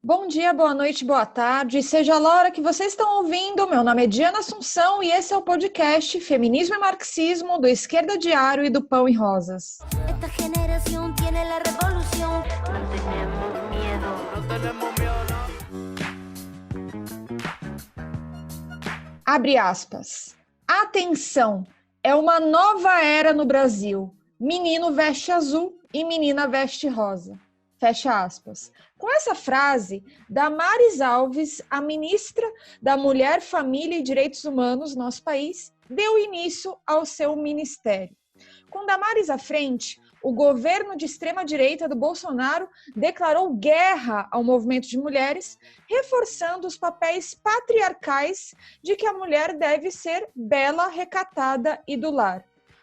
Bom dia, boa noite, boa tarde, seja lá a hora que vocês estão ouvindo. Meu nome é Diana Assunção e esse é o podcast Feminismo e Marxismo do Esquerda Diário e do Pão e Rosas. Esta generación tiene la revolución. No tenemos miedo. No tenemos miedo. Abre aspas. Atenção, é uma nova era no Brasil. Menino veste azul e menina veste rosa. Fecha aspas. Com essa frase, Damares Alves, a ministra da Mulher, Família e Direitos Humanos no nosso país, deu início ao seu ministério. Com Damares à frente, o governo de extrema-direita do Bolsonaro declarou guerra ao movimento de mulheres, reforçando os papéis patriarcais de que a mulher deve ser bela, recatada e do lar.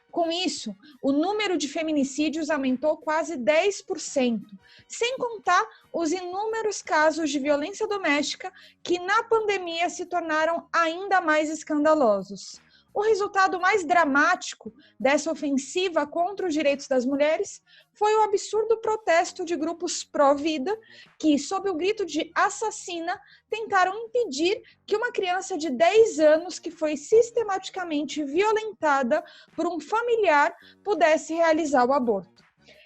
Com isso, o número de feminicídios aumentou quase 10%, sem contar os inúmeros casos de violência doméstica que na pandemia se tornaram ainda mais escandalosos. O resultado mais dramático dessa ofensiva contra os direitos das mulheres foi o absurdo protesto de grupos pró-vida que, sob o grito de assassina, tentaram impedir que uma criança de 10 anos que foi sistematicamente violentada por um familiar pudesse realizar o aborto.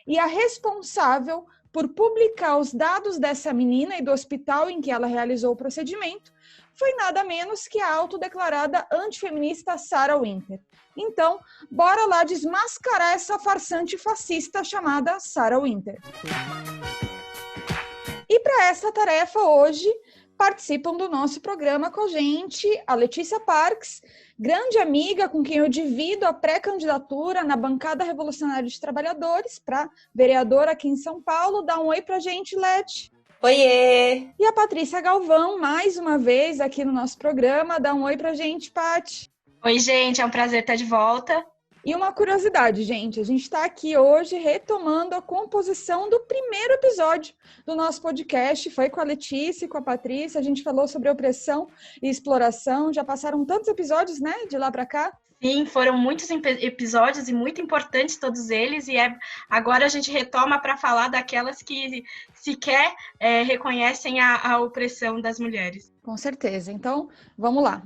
E a responsável por publicar os dados dessa menina e do hospital em que ela realizou o procedimento foi nada menos que a autodeclarada antifeminista Sarah Winter. Então, bora lá desmascarar essa farsante fascista chamada Sarah Winter. E para essa tarefa hoje, participam do nosso programa com a gente a Letícia Parks, grande amiga com quem eu divido a pré-candidatura na bancada revolucionária de trabalhadores para vereadora aqui em São Paulo. Dá um oi para a gente, Leti. Oiê! E a Patrícia Galvão, mais uma vez aqui no nosso programa. Dá um oi pra gente, Paty. Oi, gente, é um prazer estar de volta. E uma curiosidade, gente, a gente está aqui hoje retomando a composição do primeiro episódio do nosso podcast. Foi com a Letícia e com a Patrícia, a gente falou sobre opressão e exploração. Já passaram tantos episódios, né, de lá para cá? Sim, foram muitos episódios e muito importantes todos eles, e agora a gente retoma para falar daquelas que sequer reconhecem a opressão das mulheres. Com certeza, então vamos lá.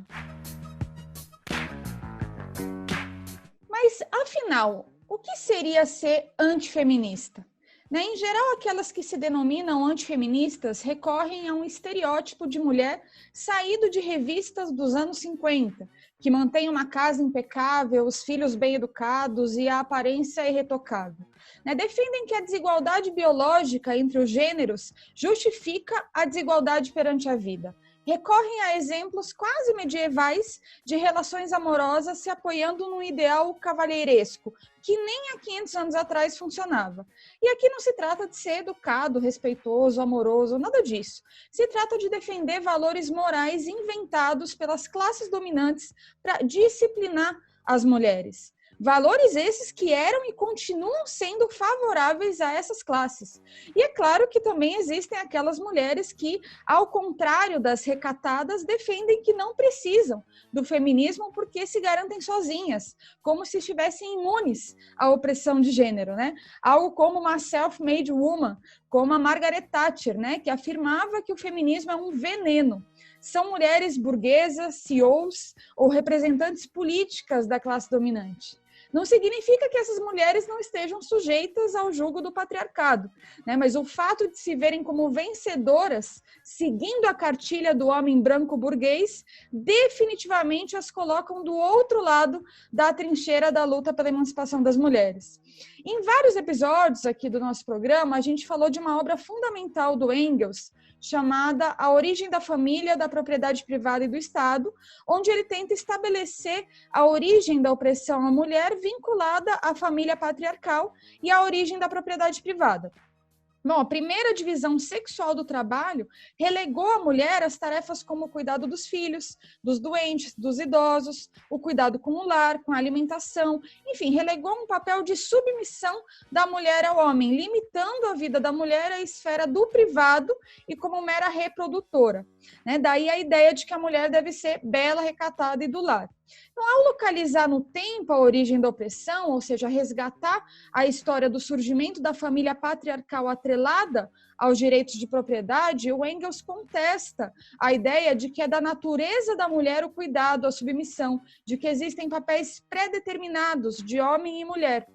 Mas, afinal, o que seria ser antifeminista? Em geral, aquelas que se denominam antifeministas recorrem a um estereótipo de mulher saído de revistas dos anos 50, que mantém uma casa impecável, os filhos bem educados e a aparência irretocável. Defendem que a desigualdade biológica entre os gêneros justifica a desigualdade perante a vida. Recorrem a exemplos quase medievais de relações amorosas se apoiando num ideal cavalheiresco, que nem há 500 anos atrás funcionava. E aqui não se trata de ser educado, respeitoso, amoroso, nada disso. Se trata de defender valores morais inventados pelas classes dominantes para disciplinar as mulheres. Valores esses que eram e continuam sendo favoráveis a essas classes. E é claro que também existem aquelas mulheres que, ao contrário das recatadas, defendem que não precisam do feminismo porque se garantem sozinhas, como se estivessem imunes à opressão de gênero, Algo como uma self-made woman, como a Margaret Thatcher, que afirmava que o feminismo é um veneno. São mulheres burguesas, CEOs ou representantes políticas da classe dominante. Não significa que essas mulheres não estejam sujeitas ao jugo do patriarcado, mas o fato de se verem como vencedoras, seguindo a cartilha do homem branco burguês, definitivamente as colocam do outro lado da trincheira da luta pela emancipação das mulheres. Em vários episódios aqui do nosso programa, a gente falou de uma obra fundamental do Engels, chamada A Origem da Família, da Propriedade Privada e do Estado, onde ele tenta estabelecer a origem da opressão à mulher vinculada à família patriarcal e à origem da propriedade privada. Bom, a primeira divisão sexual do trabalho relegou a mulher às tarefas como o cuidado dos filhos, dos doentes, dos idosos, o cuidado com o lar, com a alimentação, enfim, relegou um papel de submissão da mulher ao homem, limitando a vida da mulher à esfera do privado e como mera reprodutora. Daí a ideia de que a mulher deve ser bela, recatada e do lar. Então, ao localizar no tempo a origem da opressão, ou seja, resgatar a história do surgimento da família patriarcal atrelada aos direitos de propriedade, o Engels contesta a ideia de que é da natureza da mulher o cuidado, a submissão, de que existem papéis pré-determinados de homem e mulher.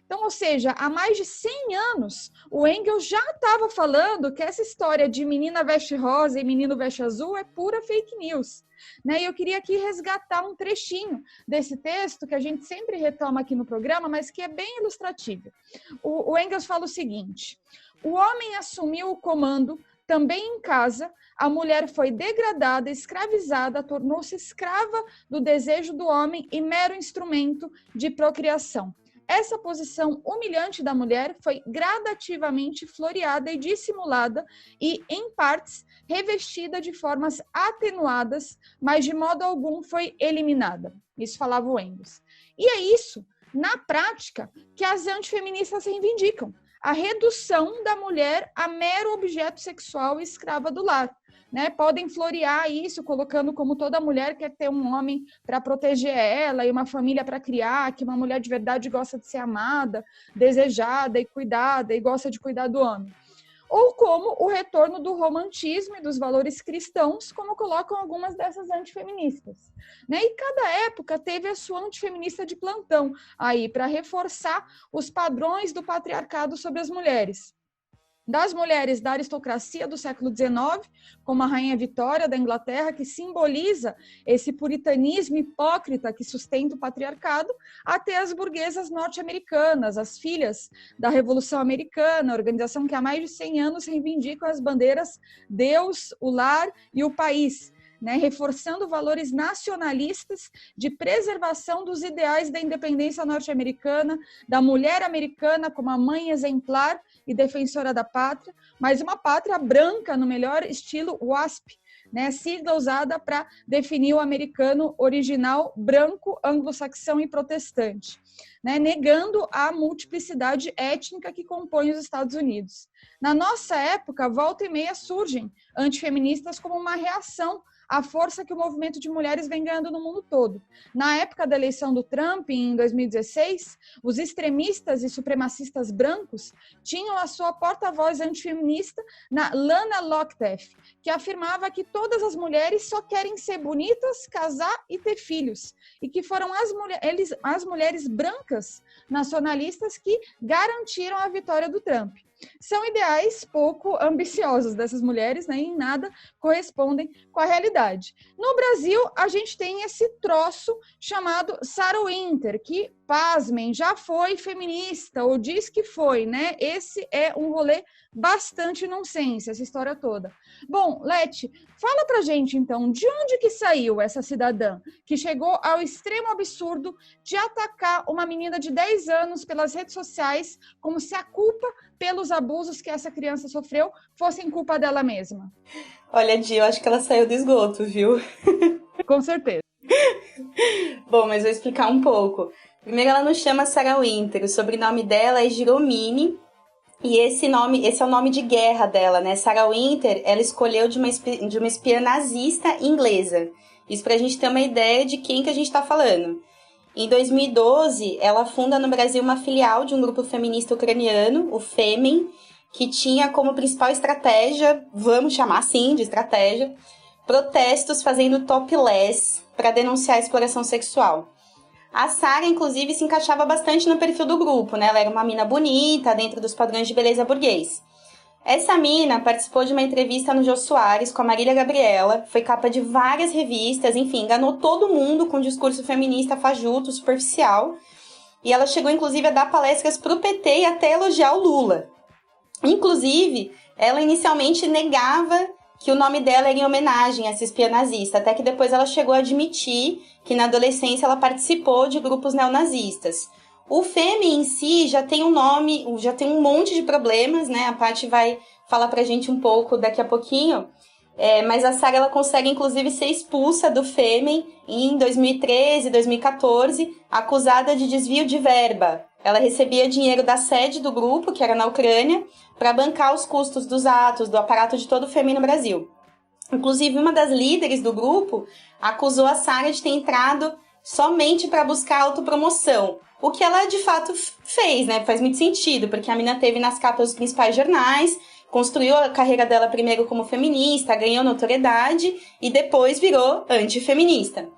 Então, ou seja, há mais de 100 anos, o Engels já estava falando que essa história de menina veste rosa e menino veste azul é pura fake news. Né? E eu queria aqui resgatar um trechinho desse texto que a gente sempre retoma aqui no programa, mas que é bem ilustrativo. O Engels fala o seguinte: o homem assumiu o comando também em casa, a mulher foi degradada, escravizada, tornou-se escrava do desejo do homem e mero instrumento de procriação. Essa posição humilhante da mulher foi gradativamente floreada e dissimulada e, em partes, revestida de formas atenuadas, mas de modo algum foi eliminada. Isso falava o Engels. E é isso, na prática, que as antifeministas reivindicam: a redução da mulher a mero objeto sexual e escrava do lar. Né? Podem florear isso, colocando como toda mulher quer ter um homem para proteger ela e uma família para criar, que uma mulher de verdade gosta de ser amada, desejada e cuidada e gosta de cuidar do homem. Ou como o retorno do romantismo e dos valores cristãos, como colocam algumas dessas antifeministas. Né? E cada época teve a sua antifeminista de plantão aí para reforçar os padrões do patriarcado sobre as mulheres. Das mulheres da aristocracia do século XIX, como a Rainha Vitória da Inglaterra, que simboliza esse puritanismo hipócrita que sustenta o patriarcado, até as burguesas norte-americanas, as filhas da Revolução Americana, organização que há mais de 100 anos reivindica as bandeiras Deus, o lar e o país, né, reforçando valores nacionalistas de preservação dos ideais da independência norte-americana, da mulher americana como a mãe exemplar e defensora da pátria, mas uma pátria branca no melhor estilo WASP, né, sigla usada para definir o americano original branco, anglo-saxão e protestante, né, negando a multiplicidade étnica que compõe os Estados Unidos. Na nossa época, volta e meia surgem antifeministas como uma reação à força que o movimento de mulheres vem ganhando no mundo todo. Na época da eleição do Trump, em 2016, os extremistas e supremacistas brancos tinham a sua porta-voz antifeminista na Lana Lockteff, que afirmava que todas as mulheres só querem ser bonitas, casar e ter filhos, e que foram as mulheres brancas nacionalistas que garantiram a vitória do Trump. São ideais pouco ambiciosos dessas mulheres, né, e em nada correspondem com a realidade. No Brasil, a gente tem esse troço chamado Sarah Winter, que, pasmem, já foi feminista, ou diz que foi, né? Esse é um rolê bastante nonsense, essa história toda. Bom, Leti, fala pra gente, então, de onde que saiu essa cidadã que chegou ao extremo absurdo de atacar uma menina de 10 anos pelas redes sociais, como se a culpa pelos abusos que essa criança sofreu fossem culpa dela mesma? Olha, Di, eu acho que ela saiu do esgoto, viu? Com certeza. Bom, mas vou explicar um pouco. Primeiro, ela não chama Sarah Winter, o sobrenome dela é Giromini, e esse é o nome de guerra dela, né? Sarah Winter, ela escolheu de uma espiã nazista inglesa. Isso pra gente ter uma ideia de quem que a gente tá falando. Em 2012, ela funda no Brasil uma filial de um grupo feminista ucraniano, o Femen, que tinha como principal estratégia, vamos chamar assim de estratégia, protestos fazendo topless para denunciar a exploração sexual. A Sarah, inclusive, se encaixava bastante no perfil do grupo, né? Ela era uma mina bonita, dentro dos padrões de beleza burguês. Essa mina participou de uma entrevista no Jô Soares com a Marília Gabriela, foi capa de várias revistas, enfim, enganou todo mundo com um discurso feminista fajuto, superficial. E ela chegou, inclusive, a dar palestras pro PT e até elogiar o Lula. Inclusive, ela inicialmente negava que o nome dela era em homenagem a essa espiã nazista, até que depois ela chegou a admitir que na adolescência ela participou de grupos neonazistas. O Fêmea em si já tem um nome, já tem um monte de problemas, né? A Paty vai falar pra gente um pouco daqui a pouquinho, mas a Sarah ela consegue inclusive ser expulsa do Fêmea em 2013, 2014, acusada de desvio de verba. Ela recebia dinheiro da sede do grupo, que era na Ucrânia, para bancar os custos dos atos, do aparato de todo o Fêmea no Brasil. Inclusive, uma das líderes do grupo acusou a Sarah de ter entrado somente para buscar autopromoção. O que ela, de fato, fez, né? Faz muito sentido, porque a mina teve nas capas dos principais jornais, construiu a carreira dela primeiro como feminista, ganhou notoriedade e depois virou antifeminista.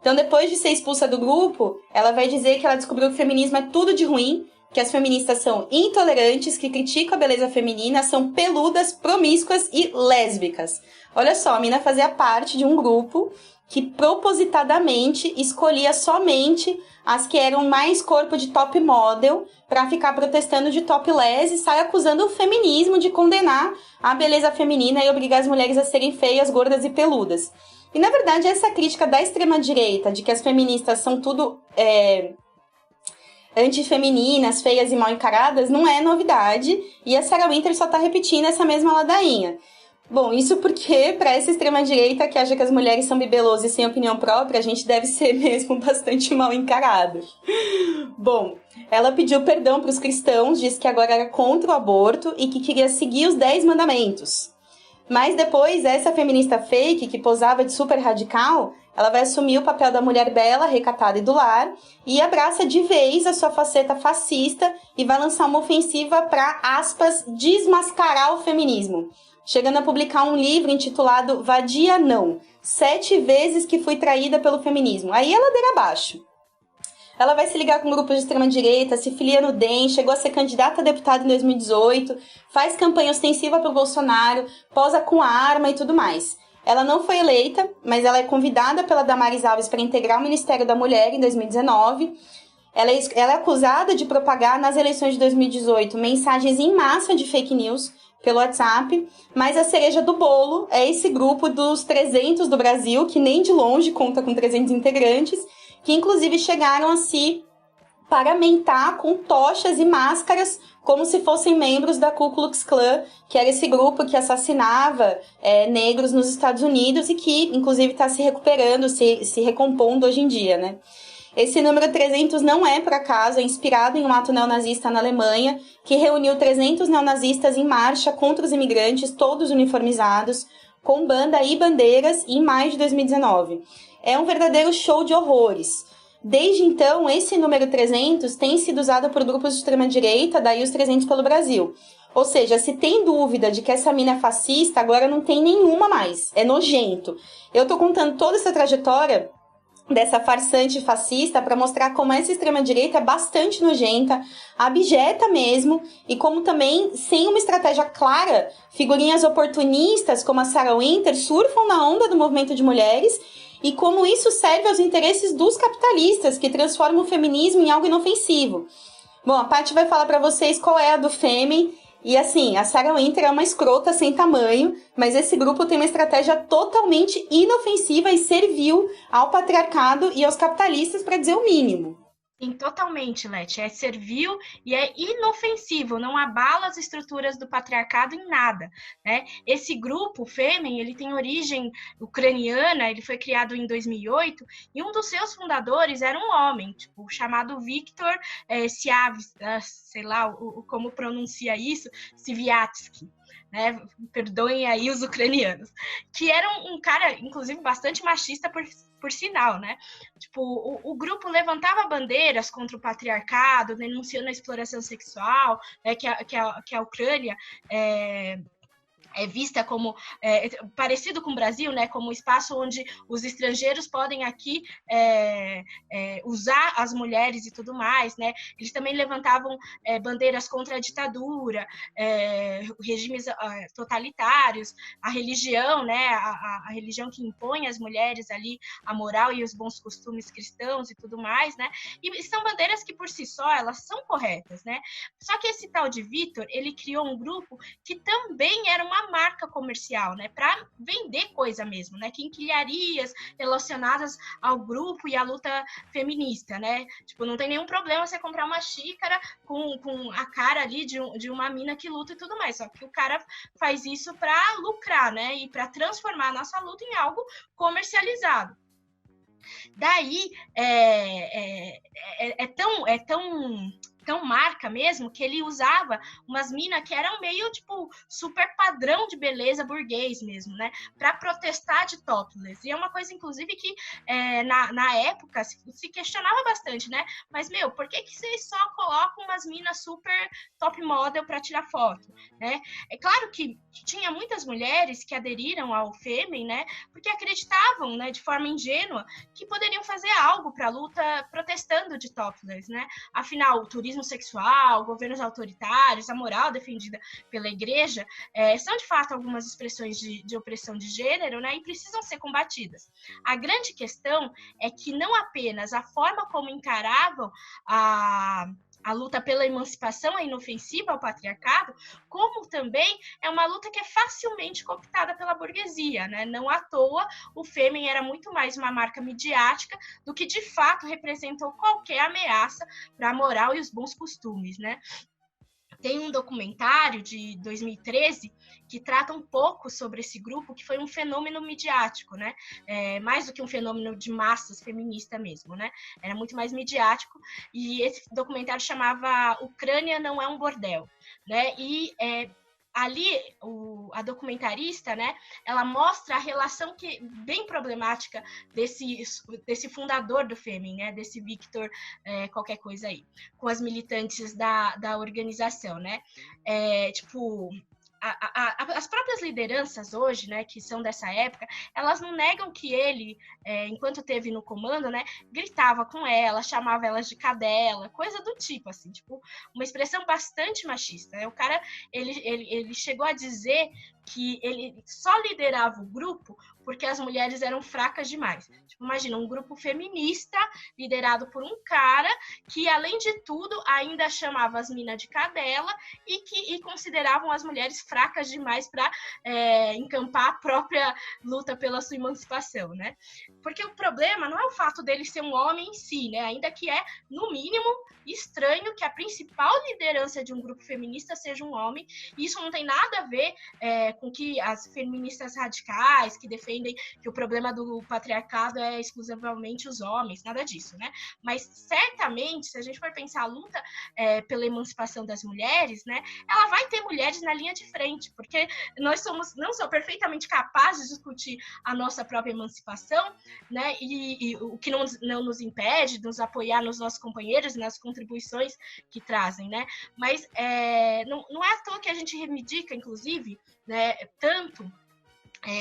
Então, depois de ser expulsa do grupo, ela vai dizer que ela descobriu que o feminismo é tudo de ruim, que as feministas são intolerantes, que criticam a beleza feminina, são peludas, promíscuas e lésbicas. Olha só, a mina fazia parte de um grupo que propositadamente escolhia somente as que eram mais corpo de top model para ficar protestando de topless e sai acusando o feminismo de condenar a beleza feminina e obrigar as mulheres a serem feias, gordas e peludas. E, na verdade, essa crítica da extrema-direita, de que as feministas são tudo antifemininas, feias e mal encaradas, não é novidade, e a Sarah Winter só está repetindo essa mesma ladainha. Bom, isso porque, para essa extrema-direita que acha que as mulheres são bibelôs e sem opinião própria, a gente deve ser mesmo bastante mal encarado. Bom, ela pediu perdão para os cristãos, disse que agora era contra o aborto e que queria seguir os 10 mandamentos. Mas depois, essa feminista fake, que posava de super radical, ela vai assumir o papel da mulher bela, recatada e do lar, e abraça de vez a sua faceta fascista e vai lançar uma ofensiva para, aspas, desmascarar o feminismo, chegando a publicar um livro intitulado Vadia Não, 7 vezes que fui traída pelo feminismo. Aí é ladeira abaixo. Ela vai se ligar com grupos de extrema-direita, se filia no DEM, chegou a ser candidata a deputada em 2018, faz campanha ostensiva para o Bolsonaro, posa com a arma e tudo mais. Ela não foi eleita, mas ela é convidada pela Damares Alves para integrar o Ministério da Mulher em 2019. Ela é acusada de propagar nas eleições de 2018 mensagens em massa de fake news pelo WhatsApp, mas a cereja do bolo é esse grupo dos 300 do Brasil, que nem de longe conta com 300 integrantes, que inclusive chegaram a se paramentar com tochas e máscaras como se fossem membros da Ku Klux Klan, que era esse grupo que assassinava negros nos Estados Unidos e que, inclusive, está se recuperando, se recompondo hoje em dia, né? Esse número 300 não é, por acaso, é inspirado em um ato neonazista na Alemanha, que reuniu 300 neonazistas em marcha contra os imigrantes, todos uniformizados, com banda e bandeiras, em maio de 2019. É um verdadeiro show de horrores. Desde então, esse número 300 tem sido usado por grupos de extrema-direita, daí os 300 pelo Brasil. Ou seja, se tem dúvida de que essa mina é fascista, agora não tem nenhuma mais. É nojento. Eu tô contando toda essa trajetória dessa farsante fascista para mostrar como essa extrema-direita é bastante nojenta, abjeta mesmo, e como também, sem uma estratégia clara, figurinhas oportunistas como a Sarah Winter surfam na onda do movimento de mulheres, e como isso serve aos interesses dos capitalistas, que transformam o feminismo em algo inofensivo. Bom, a Paty vai falar para vocês qual é a do Fêmen. E assim, a Sarah Winter é uma escrota sem tamanho, mas esse grupo tem uma estratégia totalmente inofensiva e servil ao patriarcado e aos capitalistas, para dizer o mínimo. Sim, totalmente, Leti. É servil e é inofensivo, não abala as estruturas do patriarcado em nada, né? Esse grupo, o Fêmen, ele tem origem ucraniana, ele foi criado em 2008, e um dos seus fundadores era um homem, tipo, chamado Viktor sei lá como pronuncia isso, Siviatsky. Né? Perdoem aí os ucranianos, que era um cara, inclusive, bastante machista por sinal, né? Tipo, o grupo levantava bandeiras contra o patriarcado, denunciando a exploração sexual, que a Ucrânia é vista como parecido com o Brasil, né, como um espaço onde os estrangeiros podem aqui usar as mulheres e tudo mais, né? Eles também levantavam bandeiras contra a ditadura, regimes totalitários, a religião, né, a religião que impõe às mulheres ali a moral e os bons costumes cristãos e tudo mais, né? E são bandeiras que por si só elas são corretas, né? Só que esse tal de Viktor, ele criou um grupo que também era uma marca comercial, né, para vender coisa mesmo, né, quinquilharias relacionadas ao grupo e à luta feminista, né, tipo, não tem nenhum problema você comprar uma xícara com a cara ali de uma mina que luta e tudo mais, só que o cara faz isso para lucrar, né, e para transformar a nossa luta em algo comercializado. Daí, é tão tão marca mesmo, que ele usava umas minas que eram meio, tipo, super padrão de beleza burguês mesmo, né? Para protestar de topless. E é uma coisa, inclusive, que na época se questionava bastante, né? Mas, meu, por que vocês só colocam umas minas super top model para tirar foto, né? É claro que tinha muitas mulheres que aderiram ao Fêmen, né? Porque acreditavam, né, de forma ingênua, que poderiam fazer algo para a luta protestando de topless, né? Afinal, o turismo sexual, governos autoritários, a moral defendida pela igreja, são de fato algumas expressões de opressão de gênero, né? E precisam ser combatidas. A grande questão é que não apenas a forma como encaravam a luta pela emancipação é inofensiva ao patriarcado, como também é uma luta que é facilmente cooptada pela burguesia, né? Não à toa, o Fêmen era muito mais uma marca midiática do que, de fato, representou qualquer ameaça para a moral e os bons costumes, né? Tem um documentário de 2013 que trata um pouco sobre esse grupo, que foi um fenômeno midiático, né? Mais do que um fenômeno de massas feminista mesmo, né? Era muito mais midiático, e esse documentário chamava Ucrânia Não é um Bordel, né? E ali, a documentarista, né, ela mostra a relação bem problemática desse fundador do Fêmen, né, desse Victor qualquer coisa aí, com as militantes da organização, né? Tipo, as próprias lideranças hoje, né, que são dessa época, elas não negam que ele, enquanto esteve no comando, né, gritava com ela, chamava elas de cadela, coisa do tipo, assim, tipo, uma expressão bastante machista, né? O cara, ele chegou a dizer que ele só liderava o grupo porque as mulheres eram fracas demais. Tipo, imagina, um grupo feminista liderado por um cara que, além de tudo, ainda chamava as minas de cadela e consideravam as mulheres fracas demais para encampar a própria luta pela sua emancipação, né? Porque o problema não é o fato dele ser um homem em si, né? Ainda que é, no mínimo, estranho que a principal liderança de um grupo feminista seja um homem. E isso não tem nada a ver com que as feministas radicais que defendem que o problema do patriarcado é exclusivamente os homens, nada disso, né? Mas certamente, se a gente for pensar a luta pela emancipação das mulheres, né, ela vai ter mulheres na linha de frente, porque nós somos não só perfeitamente capazes de discutir a nossa própria emancipação, né, e o que não nos impede de nos apoiar nos nossos companheiros e nas contribuições que trazem, né? Mas não é à toa que a gente reivindica, inclusive, né, tanto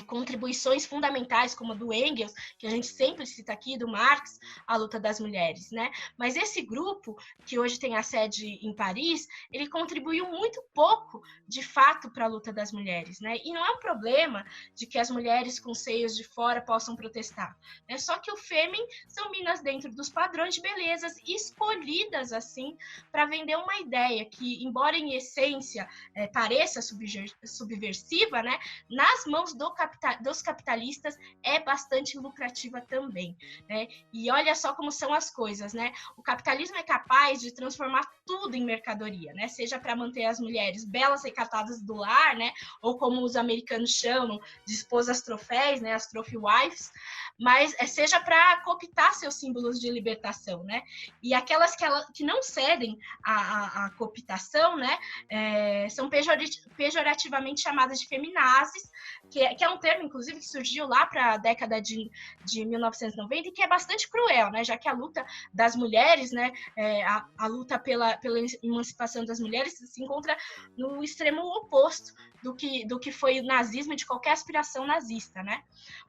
contribuições fundamentais como a do Engels, que a gente sempre cita aqui, do Marx, a luta das mulheres, né? Mas esse grupo, que hoje tem a sede em Paris, ele contribuiu muito pouco, de fato, para a luta das mulheres, né? E não é um problema de que as mulheres com seios de fora possam protestar, né? Só que o Fêmen são minas dentro dos padrões de belezas escolhidas, assim, para vender uma ideia que, embora em essência pareça subversiva, né? Nas mãos dos capitalistas é bastante lucrativa também, né? E olha só como são as coisas, né? O capitalismo é capaz de transformar tudo em mercadoria, né? Seja para manter as mulheres belas recatadas do lar, né? Ou como os americanos chamam, de esposas troféis, né? As trophy wives, mas seja para cooptar seus símbolos de libertação, né? E aquelas que não cedem à cooptação, né? São pejorativamente chamadas de feminazis, que é um termo, inclusive, que surgiu lá para a década de 1990 e que é bastante cruel, né? Já que a luta das mulheres, né? A luta pela emancipação das mulheres se encontra no extremo oposto do que foi o nazismo e de qualquer aspiração nazista, né?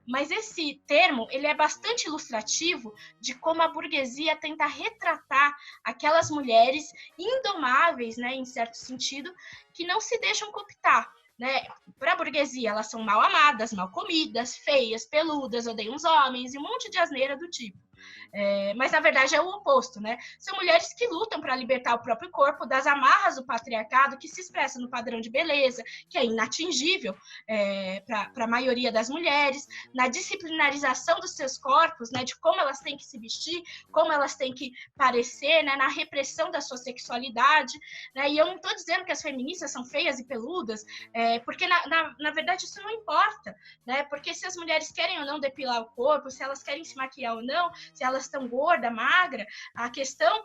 Mas esse termo, ele é bastante ilustrativo de como a burguesia tenta retratar aquelas mulheres indomáveis, né, em certo sentido, que não se deixam cooptar, né? Para a burguesia, elas são mal amadas, mal comidas, feias, peludas, odeiam os homens e um monte de asneira do tipo. Mas na verdade é o oposto, né? São mulheres que lutam para libertar o próprio corpo das amarras do patriarcado, que se expressa no padrão de beleza, que é inatingível para a maioria das mulheres, na disciplinarização dos seus corpos, né? De como elas têm que se vestir, como elas têm que parecer, né? Na repressão da sua sexualidade, né? E eu não estou dizendo que as feministas são feias e peludas, porque na verdade isso não importa, né? Porque se as mulheres querem ou não depilar o corpo, se elas querem se maquiar ou não, se elas estão gorda, magra. A questão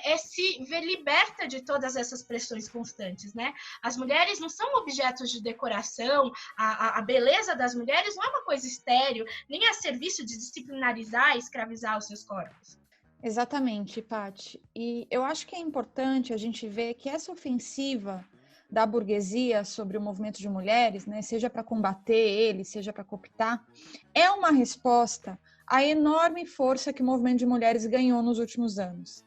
é se ver liberta de todas essas pressões constantes, né? As mulheres não são objetos de decoração, a beleza das mulheres não é uma coisa estéril, nem a serviço de disciplinarizar e escravizar os seus corpos. Exatamente, Paty. E eu acho que é importante a gente ver que essa ofensiva da burguesia sobre o movimento de mulheres, né, seja para combater ele, seja para cooptar, é uma resposta à enorme força que o movimento de mulheres ganhou nos últimos anos.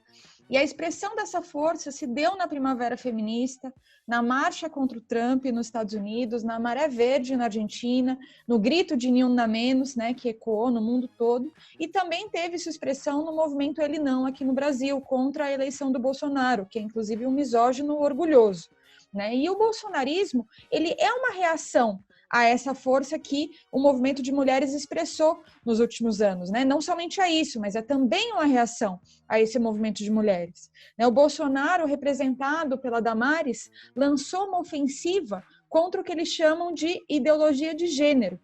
E a expressão dessa força se deu na Primavera Feminista, na marcha contra o Trump nos Estados Unidos, na Maré Verde na Argentina, no grito de Ni Una Menos, né, que ecoou no mundo todo, e também teve sua expressão no movimento Ele Não aqui no Brasil, contra a eleição do Bolsonaro, que é inclusive um misógino orgulhoso, né? E o bolsonarismo, ele é uma reação a essa força que o movimento de mulheres expressou nos últimos anos, né? Não somente a isso, mas é também uma reação a esse movimento de mulheres. O Bolsonaro, representado pela Damares, lançou uma ofensiva contra o que eles chamam de ideologia de gênero,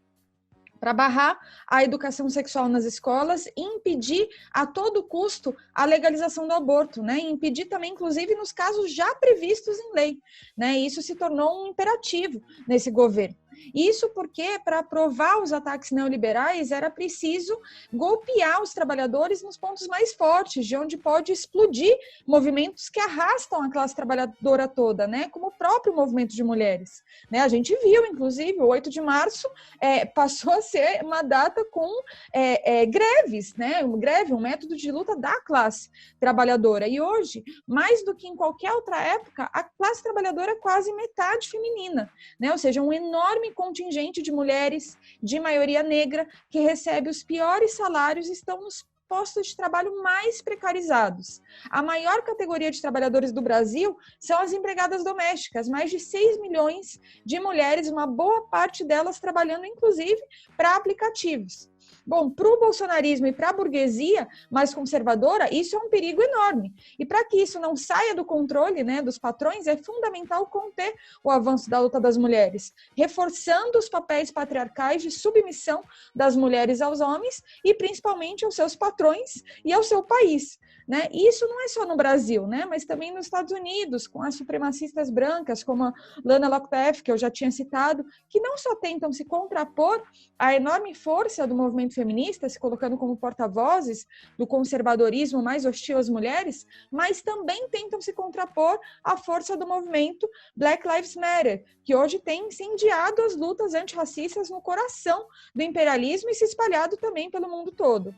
para barrar a educação sexual nas escolas e impedir a todo custo a legalização do aborto, né? E impedir também, inclusive, nos casos já previstos em lei, né? E isso se tornou um imperativo nesse governo. Isso porque, para aprovar os ataques neoliberais, era preciso golpear os trabalhadores nos pontos mais fortes, de onde pode explodir movimentos que arrastam a classe trabalhadora toda, né? Como o próprio movimento de mulheres, né? A gente viu, inclusive, o 8 de março passou a ser uma data com greves, né? Greve, um método de luta da classe trabalhadora. E hoje, mais do que em qualquer outra época, a classe trabalhadora é quase metade feminina, né? Ou seja, um enorme contingente de mulheres de maioria negra que recebe os piores salários e estão nos postos de trabalho mais precarizados. A maior categoria de trabalhadores do Brasil são as empregadas domésticas, mais de 6 milhões de mulheres, uma boa parte delas trabalhando, inclusive, para aplicativos. Bom, para o bolsonarismo e para a burguesia mais conservadora, isso é um perigo enorme. E para que isso não saia do controle, né, dos patrões, é fundamental conter o avanço da luta das mulheres, reforçando os papéis patriarcais de submissão das mulheres aos homens e principalmente aos seus patrões e ao seu país, né? E isso não é só no Brasil, né, mas também nos Estados Unidos, com as supremacistas brancas, como a Lana Lockteff, que eu já tinha citado, que não só tentam se contrapor à enorme força do movimento feminista, se colocando como porta-vozes do conservadorismo mais hostil às mulheres, mas também tentam se contrapor à força do movimento Black Lives Matter, que hoje tem incendiado as lutas antirracistas no coração do imperialismo e se espalhado também pelo mundo todo.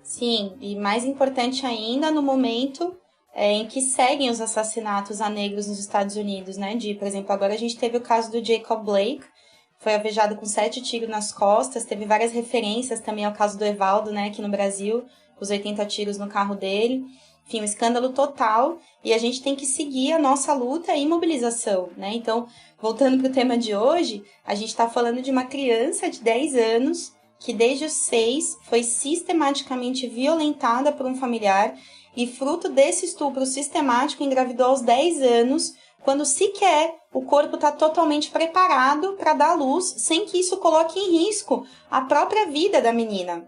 Sim, e mais importante ainda no momento em que seguem os assassinatos a negros nos Estados Unidos, né? Por exemplo, agora a gente teve o caso do Jacob Blake, foi alvejado com 7 tiros nas costas, teve várias referências também ao caso do Evaldo, né, aqui no Brasil, os 80 tiros no carro dele. Enfim, um escândalo total, e a gente tem que seguir a nossa luta e mobilização, né? Então, voltando para o tema de hoje, a gente está falando de uma criança de 10 anos que desde os 6 foi sistematicamente violentada por um familiar e fruto desse estupro sistemático engravidou aos 10 anos, quando sequer o corpo está totalmente preparado para dar luz, sem que isso coloque em risco a própria vida da menina.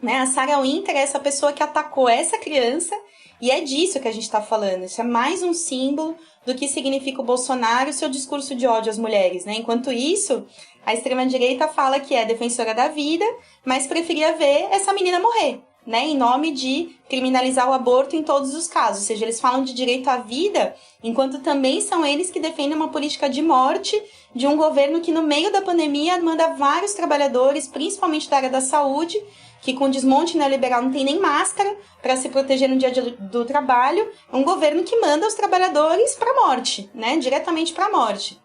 Né? A Sarah Winter é essa pessoa que atacou essa criança, e é disso que a gente está falando. Isso é mais um símbolo do que significa o Bolsonaro e o seu discurso de ódio às mulheres. Né? Enquanto isso, a extrema-direita fala que é defensora da vida, mas preferia ver essa menina morrer, né? Em nome de criminalizar o aborto em todos os casos. Ou seja, eles falam de direito à vida, enquanto também são eles que defendem uma política de morte de um governo que, no meio da pandemia, manda vários trabalhadores, principalmente da área da saúde, que com desmonte neoliberal não tem nem máscara para se proteger no dia do trabalho, um governo que manda os trabalhadores para a morte, né? Diretamente para a morte.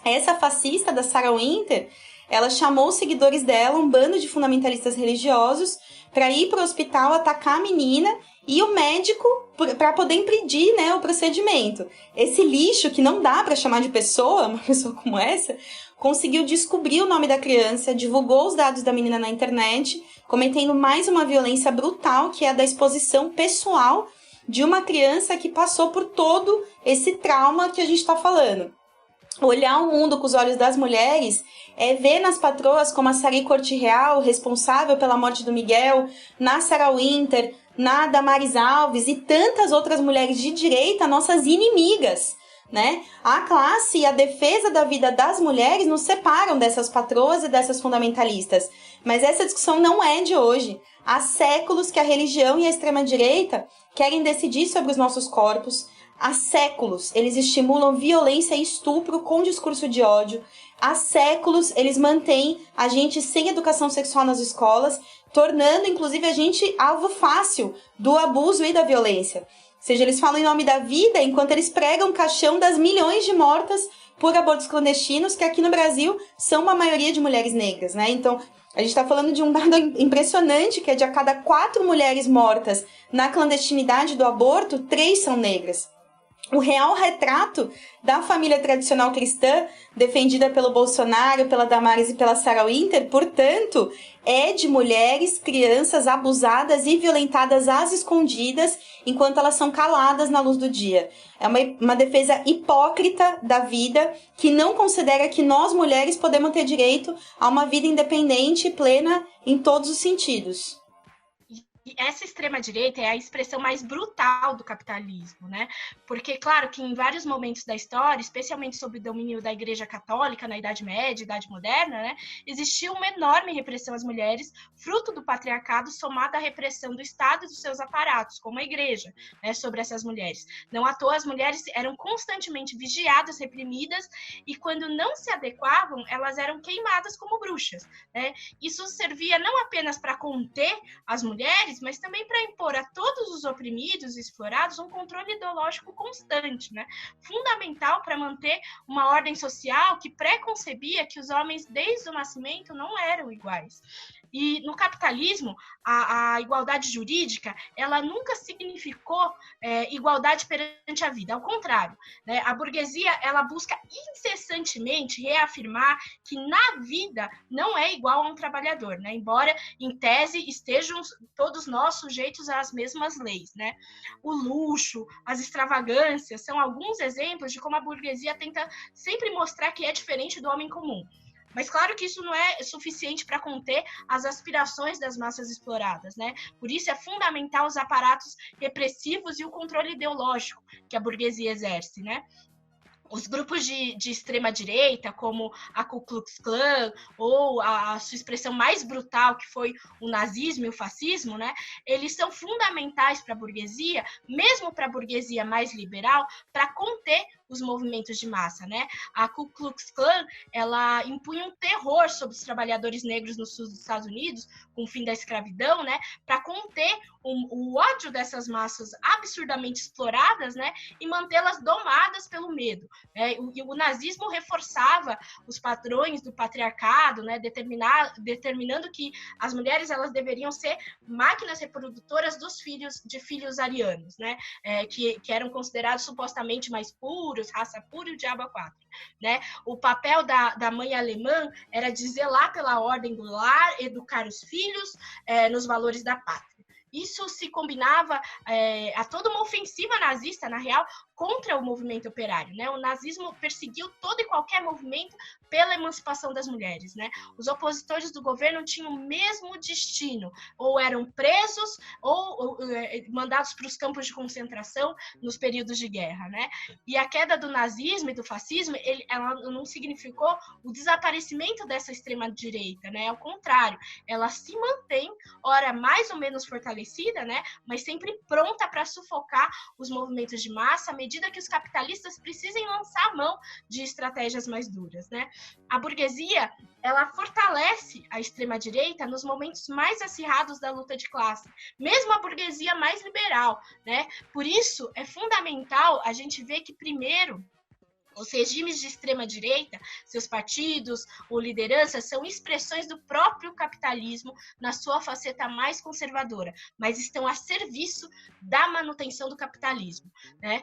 Essa fascista da Sarah Winter, ela chamou os seguidores dela, um bando de fundamentalistas religiosos, para ir para o hospital atacar a menina e o médico para poder impedir, né, o procedimento. Esse lixo, que não dá para chamar de pessoa, uma pessoa como essa, conseguiu descobrir o nome da criança, divulgou os dados da menina na internet, cometendo mais uma violência brutal, que é a da exposição pessoal de uma criança que passou por todo esse trauma que a gente está falando. Olhar o mundo com os olhos das mulheres é ver nas patroas como a Sari Corte Real, responsável pela morte do Miguel, na Sarah Winter, na Damares Alves e tantas outras mulheres de direita, nossas inimigas, né? A classe e a defesa da vida das mulheres nos separam dessas patroas e dessas fundamentalistas. Mas essa discussão não é de hoje. Há séculos que a religião e a extrema-direita querem decidir sobre os nossos corpos. Há séculos eles estimulam violência e estupro com discurso de ódio. Há séculos eles mantêm a gente sem educação sexual nas escolas, tornando inclusive a gente alvo fácil do abuso e da violência. Ou seja, eles falam em nome da vida enquanto eles pregam o caixão das milhões de mortas por abortos clandestinos, que aqui no Brasil são uma maioria de mulheres negras, né? Então, a gente está falando de um dado impressionante, que é de a cada 4 mulheres mortas na clandestinidade do aborto, 3 são negras. O real retrato da família tradicional cristã, defendida pelo Bolsonaro, pela Damares e pela Sarah Winter, portanto, é de mulheres, crianças abusadas e violentadas às escondidas, enquanto elas são caladas na luz do dia. É uma defesa hipócrita da vida, que não considera que nós, mulheres, podemos ter direito a uma vida independente e plena em todos os sentidos. E essa extrema-direita é a expressão mais brutal do capitalismo, né? Porque, claro, que em vários momentos da história, especialmente sob o domínio da Igreja Católica, na Idade Média, Idade Moderna, né, existia uma enorme repressão às mulheres, fruto do patriarcado, somada à repressão do Estado e dos seus aparatos, como a Igreja, né, sobre essas mulheres. Não à toa, as mulheres eram constantemente vigiadas, reprimidas, e quando não se adequavam, elas eram queimadas como bruxas, né? Isso servia não apenas para conter as mulheres, mas também para impor a todos os oprimidos e explorados um controle ideológico constante, né? Fundamental para manter uma ordem social que preconcebia que os homens, desde o nascimento, não eram iguais. E no capitalismo, a igualdade jurídica, ela nunca significou igualdade perante a vida, ao contrário, né? A burguesia, ela busca incessantemente reafirmar que na vida não é igual a um trabalhador, né? Embora, em tese, estejam todos nós sujeitos às mesmas leis, né? O luxo, as extravagâncias, são alguns exemplos de como a burguesia tenta sempre mostrar que é diferente do homem comum. Mas claro que isso não é suficiente para conter as aspirações das massas exploradas, né? Por isso é fundamental os aparatos repressivos e o controle ideológico que a burguesia exerce, né? Os grupos de extrema-direita, como a Ku Klux Klan, ou a sua expressão mais brutal, que foi o nazismo e o fascismo, né? Eles são fundamentais para a burguesia, mesmo para a burguesia mais liberal, para conter os movimentos de massa, né? A Ku Klux Klan, ela impunha um terror sobre os trabalhadores negros no sul dos Estados Unidos, com o fim da escravidão, né? Para conter o ódio dessas massas absurdamente exploradas, né? E mantê-las domadas pelo medo. E o nazismo reforçava os padrões do patriarcado, né? Determinando que as mulheres elas deveriam ser máquinas reprodutoras de filhos arianos, né? Que eram considerados supostamente mais puros, raça pura e o diabo a quatro, né? O papel da mãe alemã era de zelar pela ordem do lar, educar os filhos nos valores da pátria. Isso se combinava a toda uma ofensiva nazista, na real, contra o movimento operário, né? O nazismo perseguiu todo e qualquer movimento pela emancipação das mulheres, né? Os opositores do governo tinham o mesmo destino, ou eram presos ou mandados para os campos de concentração nos períodos de guerra, né? E a queda do nazismo e do fascismo, ela não significou o desaparecimento dessa extrema-direita, né? Ao contrário, ela se mantém, ora mais ou menos fortalecida, né? Mas sempre pronta para sufocar os movimentos de massa à medida que os capitalistas precisem lançar a mão de estratégias mais duras, né? A burguesia, ela fortalece a extrema-direita nos momentos mais acirrados da luta de classe, mesmo a burguesia mais liberal, né? Por isso, é fundamental a gente ver que, primeiro, os regimes de extrema-direita, seus partidos ou lideranças, são expressões do próprio capitalismo na sua faceta mais conservadora, mas estão a serviço da manutenção do capitalismo, né?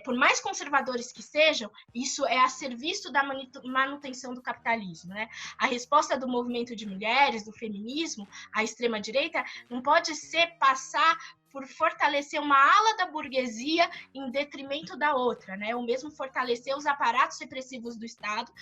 Por mais conservadores que sejam, isso é a serviço da manutenção do capitalismo, né? A resposta do movimento de mulheres, do feminismo, à extrema-direita, não pode ser passar por fortalecer uma ala da burguesia em detrimento da outra, né? Ou mesmo fortalecer os aparatos repressivos do Estado,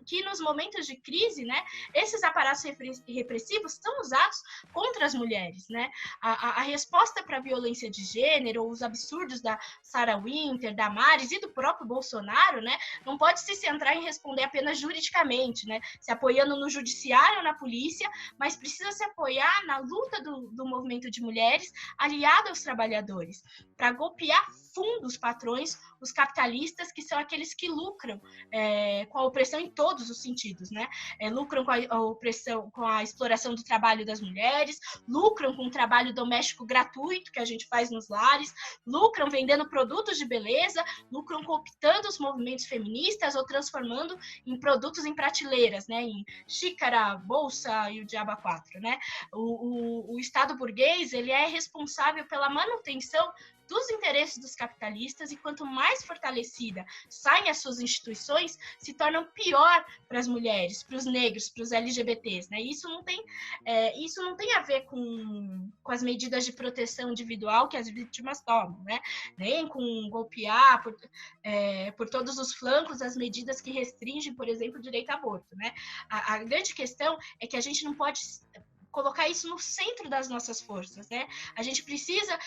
que nos momentos de crise, né, esses aparatos repressivos são usados contra as mulheres, né? A resposta para a violência de gênero, os absurdos da Sarah Winter, da Maris e do próprio Bolsonaro, né, não pode se centrar em responder apenas juridicamente, né, se apoiando no judiciário ou na polícia, mas precisa se apoiar na luta do movimento de mulheres aliado aos trabalhadores, para golpear fundo os patrões, os capitalistas, que são aqueles que lucram com a opressão em todos os sentidos, né? Lucram com a opressão, com a exploração do trabalho das mulheres, lucram com o trabalho doméstico gratuito que a gente faz nos lares, lucram vendendo produtos de beleza, lucram cooptando os movimentos feministas ou transformando em produtos em prateleiras, né? Em xícara, bolsa e o diabo a quatro, né? O Estado burguês, ele é responsável pela manutenção dos interesses dos capitalistas, e quanto mais fortalecida saem as suas instituições, se tornam pior para as mulheres, para os negros, para os LGBTs, né? Isso não tem a ver com as medidas de proteção individual que as vítimas tomam, né? Nem com golpear por todos os flancos as medidas que restringem, por exemplo, o direito ao aborto, né? A grande questão é que a gente não pode colocar isso no centro das nossas forças, né? A gente precisa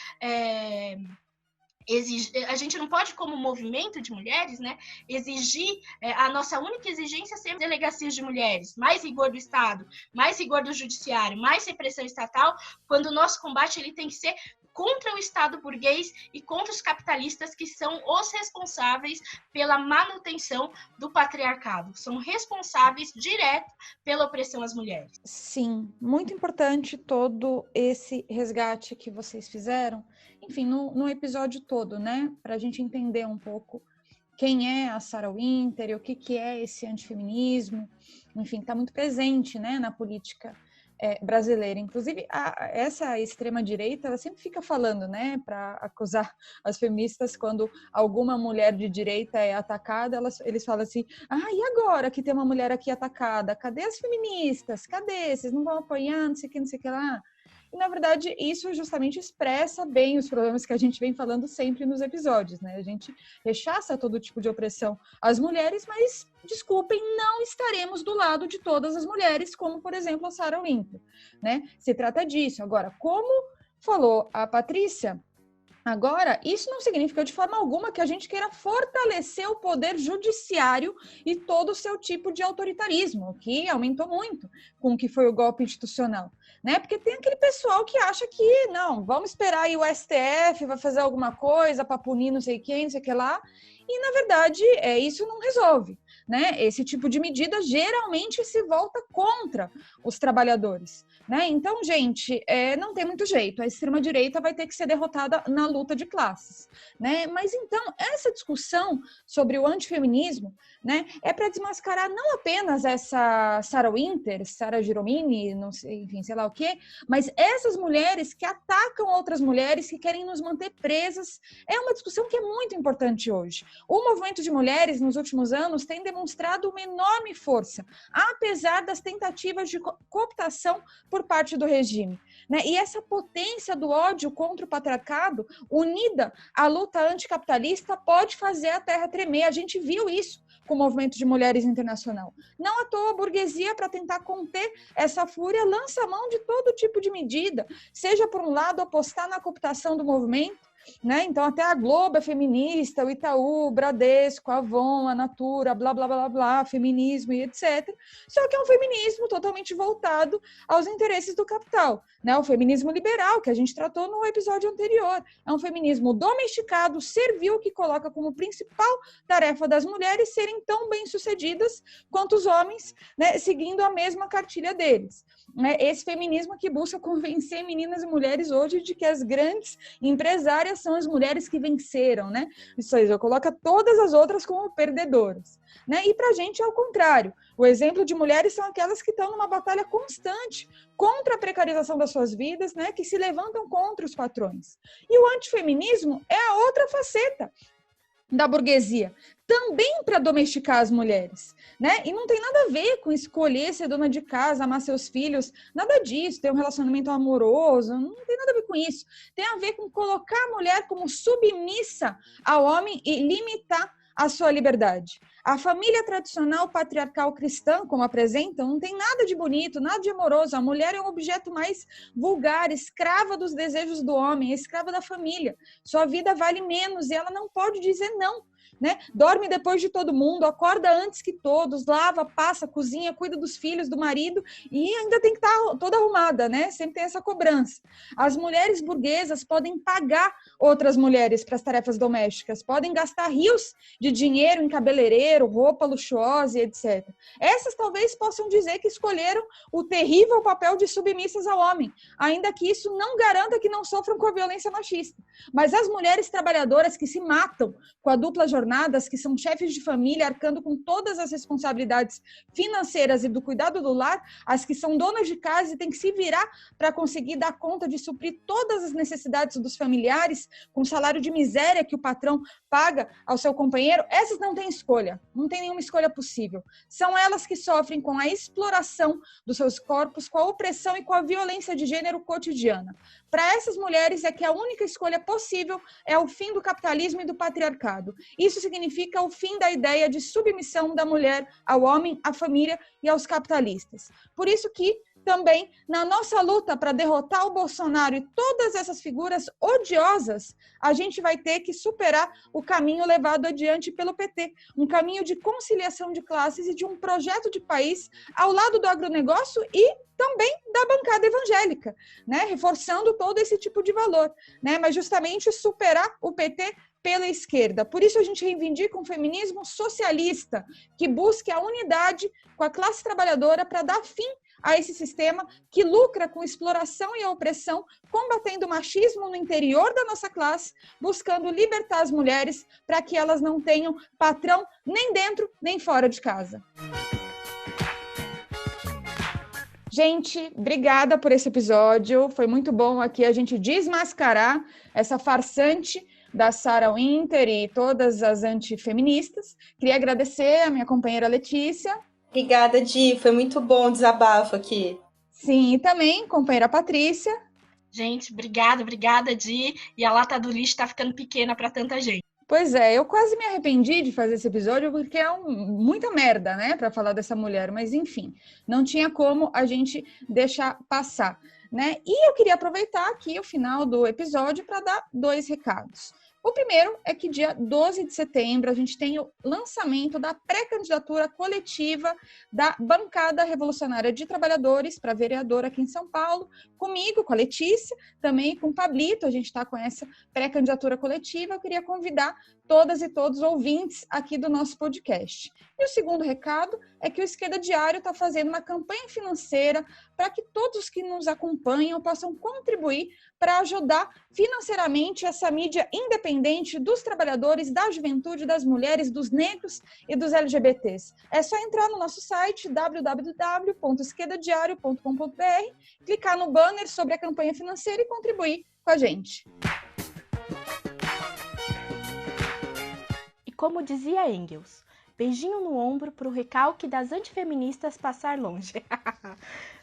a gente não pode, como movimento de mulheres, né, exigir, a nossa única exigência ser delegacias de mulheres, mais rigor do Estado, mais rigor do judiciário, mais repressão estatal, quando o nosso combate ele tem que ser contra o Estado burguês e contra os capitalistas, que são os responsáveis pela manutenção do patriarcado, são responsáveis direto pela opressão às mulheres. Sim, muito importante todo esse resgate que vocês fizeram, enfim, no episódio todo, né, para a gente entender um pouco quem é a Sarah Winter e o que é esse antifeminismo, enfim, está muito presente, né, na política brasileira. Inclusive, essa extrema-direita, ela sempre fica falando, né, para acusar as feministas quando alguma mulher de direita é atacada, eles falam assim, e agora que tem uma mulher aqui atacada? Cadê as feministas? Cadê? Vocês não vão apoiar, não sei o que lá? E, na verdade, isso justamente expressa bem os problemas que a gente vem falando sempre nos episódios, né? A gente rechaça todo tipo de opressão às mulheres, mas, desculpem, não estaremos do lado de todas as mulheres, como, por exemplo, a Sarah Winter, né? Se trata disso. Agora, como falou a Patrícia, agora, isso não significa de forma alguma que a gente queira fortalecer o poder judiciário e todo o seu tipo de autoritarismo, que aumentou muito com o que foi o golpe institucional, né? Porque tem aquele pessoal que acha que, não, vamos esperar aí o STF, vai fazer alguma coisa para punir não sei quem, não sei o que lá, e, na verdade, isso não resolve, né? Esse tipo de medida geralmente se volta contra os trabalhadores, né? Então, gente, não tem muito jeito. A extrema-direita vai ter que ser derrotada na luta de classes, né? Mas, então, essa discussão sobre o antifeminismo, né, é para desmascarar não apenas essa Sarah Winter, Sarah Giromini, não sei, enfim, sei lá o quê, mas essas mulheres que atacam outras mulheres, que querem nos manter presas. É uma discussão que é muito importante hoje. O movimento de mulheres, nos últimos anos, tem demonstrado uma enorme força, apesar das tentativas de cooptação por parte do regime, né? E essa potência do ódio contra o patriarcado, unida à luta anticapitalista, pode fazer a terra tremer. A gente viu isso com o movimento de mulheres internacional. Não à toa, a burguesia, para tentar conter essa fúria, lança a mão de todo tipo de medida, seja, por um lado, apostar na cooptação do movimento, né? Então, até a Globo é feminista, o Itaú, o Bradesco, a Avon, a Natura, blá, blá, blá, blá, feminismo e etc. Só que é um feminismo totalmente voltado aos interesses do capital, né? O feminismo liberal, que a gente tratou no episódio anterior. É um feminismo domesticado, servil, que coloca como principal tarefa das mulheres serem tão bem-sucedidas quanto os homens, né? Seguindo a mesma cartilha deles. Esse feminismo que busca convencer meninas e mulheres hoje de que as grandes empresárias são as mulheres que venceram, né? Isso aí, já coloca todas as outras como perdedoras, né? E pra gente é o contrário. O exemplo de mulheres são aquelas que estão numa batalha constante contra a precarização das suas vidas, né? Que se levantam contra os patrões. E o antifeminismo é a outra faceta. da burguesia, também para domesticar as mulheres, né? E não tem nada a ver com escolher ser dona de casa, amar seus filhos, nada disso, ter um relacionamento amoroso, não tem nada a ver com isso. Tem a ver com colocar a mulher como submissa ao homem e limitar a sua liberdade. A família tradicional patriarcal cristã, como apresenta, não tem nada de bonito, nada de amoroso. A mulher é um objeto mais vulgar, escrava dos desejos do homem, escrava da família. Sua vida vale menos e ela não pode dizer não, né? Dorme depois de todo mundo, acorda antes que todos, lava, passa, cozinha, cuida dos filhos, do marido e ainda tem que estar toda arrumada, né? Sempre tem essa cobrança. As mulheres burguesas podem pagar outras mulheres para as tarefas domésticas, podem gastar rios de dinheiro em cabeleireiro, roupa luxuosa e etc. Essas talvez possam dizer que escolheram o terrível papel de submissas ao homem, ainda que isso não garanta que não sofram com a violência machista. Mas as mulheres trabalhadoras que se matam com a dupla jornadas, que são chefes de família, arcando com todas as responsabilidades financeiras e do cuidado do lar, as que são donas de casa e têm que se virar para conseguir dar conta de suprir todas as necessidades dos familiares, com o salário de miséria que o patrão paga ao seu companheiro, essas não têm escolha, não tem nenhuma escolha possível. São elas que sofrem com a exploração dos seus corpos, com a opressão e com a violência de gênero cotidiana. Para essas mulheres é que a única escolha possível é o fim do capitalismo e do patriarcado. Isso significa o fim da ideia de submissão da mulher ao homem, à família e aos capitalistas. Por isso que também, na nossa luta para derrotar o Bolsonaro e todas essas figuras odiosas, a gente vai ter que superar o caminho levado adiante pelo PT. Um caminho de conciliação de classes e de um projeto de país ao lado do agronegócio e também da bancada evangélica, né? Reforçando todo esse tipo de valor, né? Mas justamente superar o PT pela esquerda. Por isso a gente reivindica um feminismo socialista que busque a unidade com a classe trabalhadora para dar fim a esse sistema que lucra com exploração e a opressão, combatendo o machismo no interior da nossa classe, buscando libertar as mulheres para que elas não tenham patrão nem dentro nem fora de casa. Gente, obrigada por esse episódio. Foi muito bom aqui a gente desmascarar essa farsante da Sarah Winter e todas as antifeministas. Queria agradecer a minha companheira Letícia. Obrigada, Di. Foi muito bom o desabafo aqui. Sim, e também companheira Patrícia. Gente, obrigada, Di. E a lata do lixo tá ficando pequena para tanta gente. Pois é, eu quase me arrependi de fazer esse episódio porque é muita merda, né, para falar dessa mulher, mas enfim, não tinha como a gente deixar passar, né? E eu queria aproveitar aqui o final do episódio para dar 2 recados. O primeiro é que dia 12 de setembro a gente tem o lançamento da pré-candidatura coletiva da Bancada Revolucionária de Trabalhadores para vereadora aqui em São Paulo, comigo, com a Letícia, também com o Pablito, a gente está com essa pré-candidatura coletiva. Eu queria convidar todas e todos os ouvintes aqui do nosso podcast. E o segundo recado é que o Esquerda Diário está fazendo uma campanha financeira para que todos que nos acompanham possam contribuir para ajudar financeiramente essa mídia independente dos trabalhadores, da juventude, das mulheres, dos negros e dos LGBTs. É só entrar no nosso site www.esquerdadiario.com.br, clicar no banner sobre a campanha financeira e contribuir com a gente. E como dizia Engels, beijinho no ombro para o recalque das antifeministas passar longe.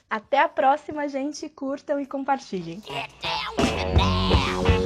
Até a próxima, gente. Curtam e compartilhem. Get down with it now.